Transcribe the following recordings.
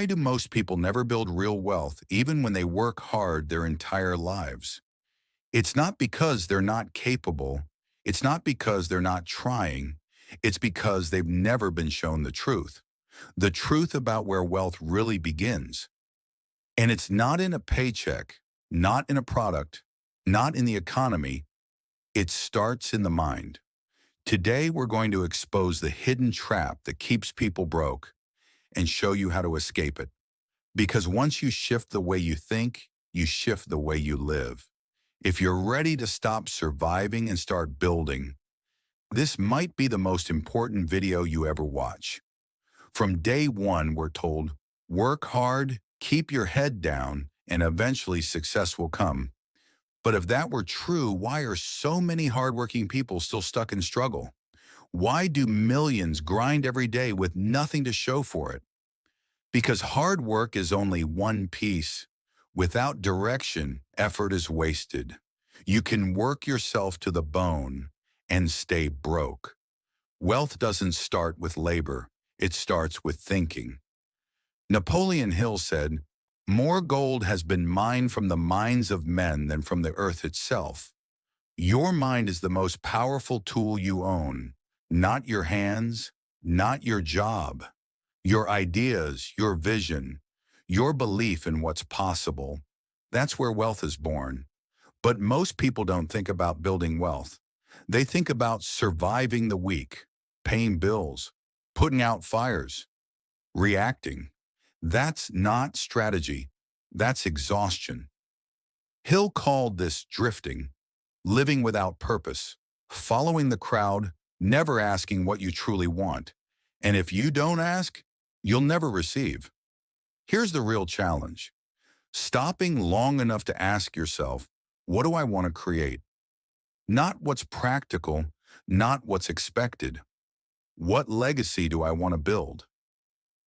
Why do most people never build real wealth, even when they work hard their entire lives? It's not because they're not capable. It's not because they're not trying. It's because they've never been shown the truth about where wealth really begins. And it's not in a paycheck, not in a product, not in the economy. It starts in the mind. Today, we're going to expose the hidden trap that keeps people broke and show you how to escape it. Because once you shift the way you think, you shift the way you live. If you're ready to stop surviving and start building, this might be the most important video you ever watch. From day one, we're told, work hard, keep your head down, and eventually success will come. But if that were true, why are so many hardworking people still stuck in struggle? Why do millions grind every day with nothing to show for it? Because hard work is only one piece. Without direction, effort is wasted. You can work yourself to the bone and stay broke. Wealth doesn't start with labor. It starts with thinking. Napoleon Hill said, "More gold has been mined from the minds of men than from the earth itself." Your mind is the most powerful tool you own, not your hands, not your job. Your ideas, your vision, your belief in what's possible. That's where wealth is born. But most people don't think about building wealth. They think about surviving the week, paying bills, putting out fires, reacting. That's not strategy. That's exhaustion. Hill called this drifting, living without purpose, following the crowd, never asking what you truly want. And if you don't ask, you'll never receive. Here's the real challenge. Stopping long enough to ask yourself, what do I want to create? Not what's practical, not what's expected. What legacy do I want to build?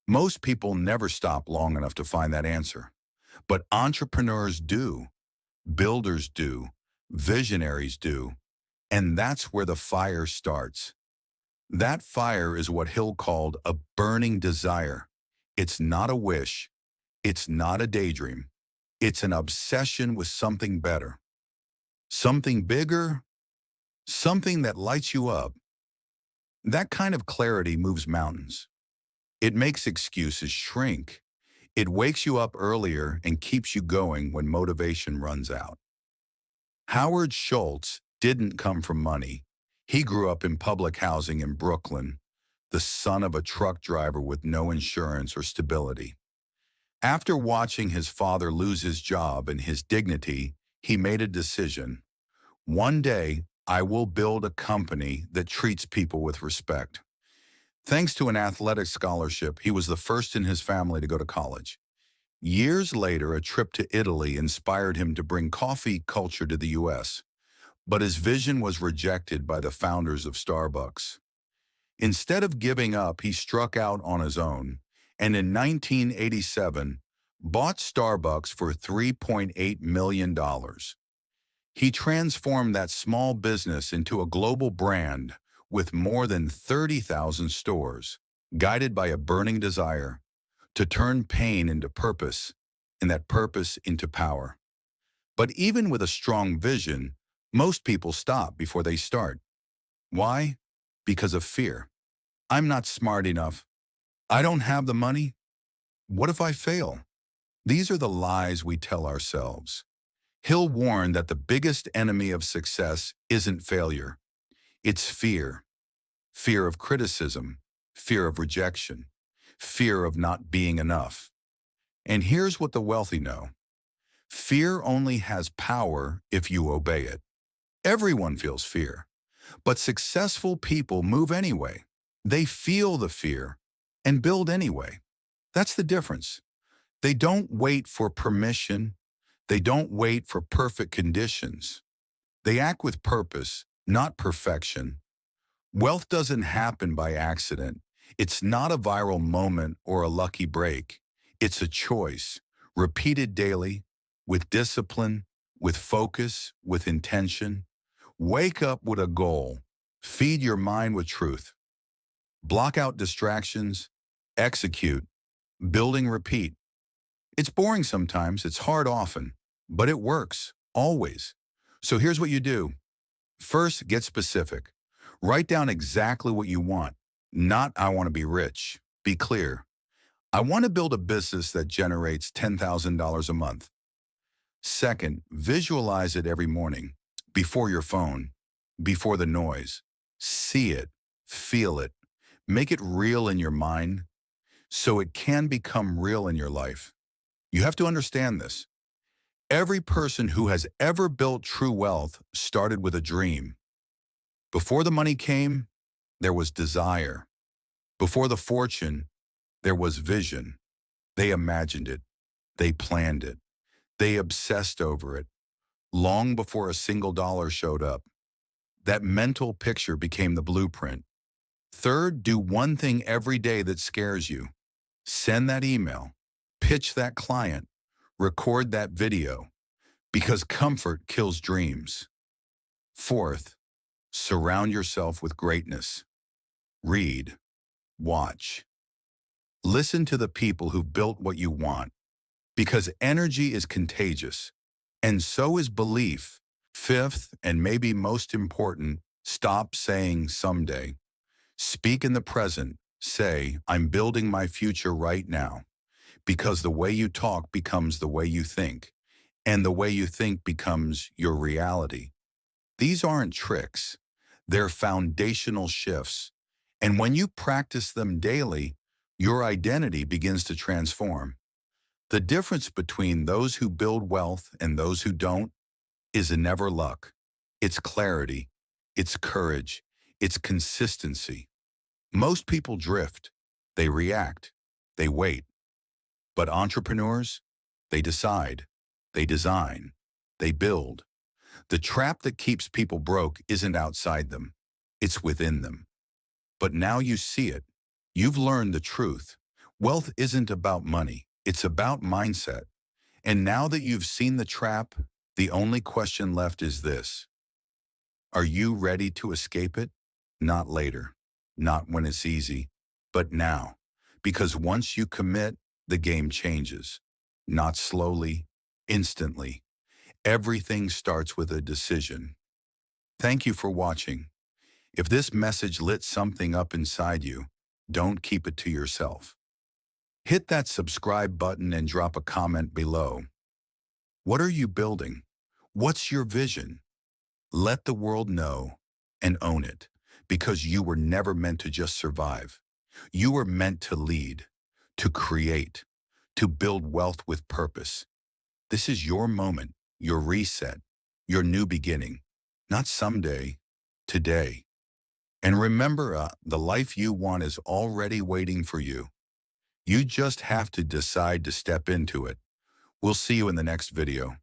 Most people never stop long enough to find that answer. But entrepreneurs do, builders do, visionaries do, and that's where the fire starts. That fire is what Hill called a burning desire. It's not a wish. It's not a daydream. It's an obsession with something better. Something bigger. Something that lights you up. That kind of clarity moves mountains. It makes excuses shrink. It wakes you up earlier and keeps you going when motivation runs out. Howard Schultz didn't come from money. He grew up in public housing in Brooklyn, the son of a truck driver with no insurance or stability. After watching his father lose his job and his dignity, he made a decision. One day, I will build a company that treats people with respect. Thanks to an athletic scholarship, he was the first in his family to go to college. Years later, a trip to Italy inspired him to bring coffee culture to the U.S., but his vision was rejected by the founders of Starbucks. Instead of giving up, he struck out on his own, and in 1987, bought Starbucks for $3.8 million. He transformed that small business into a global brand with more than 30,000 stores, guided by a burning desire to turn pain into purpose and that purpose into power. But even with a strong vision, most people stop before they start. Why? Because of fear. I'm not smart enough. I don't have the money. What if I fail? These are the lies we tell ourselves. Hill warned that the biggest enemy of success isn't failure. It's fear. Fear of criticism, fear of rejection, fear of not being enough. And here's what the wealthy know. Fear only has power if you obey it. Everyone feels fear, but successful people move anyway. They feel the fear and build anyway. That's the difference. They don't wait for permission. They don't wait for perfect conditions. They act with purpose, not perfection. Wealth doesn't happen by accident. It's not a viral moment or a lucky break. It's a choice, repeated daily, with discipline, with focus, with intention. Wake up with a goal. Feed your mind with truth. Block out distractions. Execute. Building repeat. It's boring sometimes, it's hard often, but it works, always. So here's what you do. First, get specific. Write down exactly what you want. Not, I want to be rich. Be clear. I want to build a business that generates $10,000 a month. Second, visualize it every morning, before your phone, before the noise. See it, feel it, make it real in your mind so it can become real in your life. You have to understand this. Every person who has ever built true wealth started with a dream. Before the money came, there was desire. Before the fortune, there was vision. They imagined it. They planned it. They obsessed over it. Long before a single dollar showed up, that mental picture became the blueprint. Third, do one thing every day that scares you. Send that email. Pitch that client. Record that video. Because comfort kills dreams. Fourth, surround yourself with greatness. Read. Watch. Listen to the people who've built what you want. Because energy is contagious. And so is belief. Fifth, and maybe most important, stop saying someday. Speak in the present. Say, I'm building my future right now. Because the way you talk becomes the way you think. And the way you think becomes your reality. These aren't tricks. They're foundational shifts. And when you practice them daily, your identity begins to transform. The difference between those who build wealth and those who don't is never luck. It's clarity. It's courage. It's consistency. Most people drift. They react. They wait. But entrepreneurs, they decide. They design. They build. The trap that keeps people broke isn't outside them. It's within them. But now you see it. You've learned the truth. Wealth isn't about money. It's about mindset. And now that you've seen the trap, the only question left is this. Are you ready to escape it? Not later. Not when it's easy. But now. Because once you commit, the game changes. Not slowly, instantly. Everything starts with a decision. Thank you for watching. If this message lit something up inside you, don't keep it to yourself. Hit that subscribe button and drop a comment below. What are you building? What's your vision? Let the world know and own it, because you were never meant to just survive. You were meant to lead, to create, to build wealth with purpose. This is your moment, your reset, your new beginning. Not someday, today. And remember, the life you want is already waiting for you. You just have to decide to step into it. We'll see you in the next video.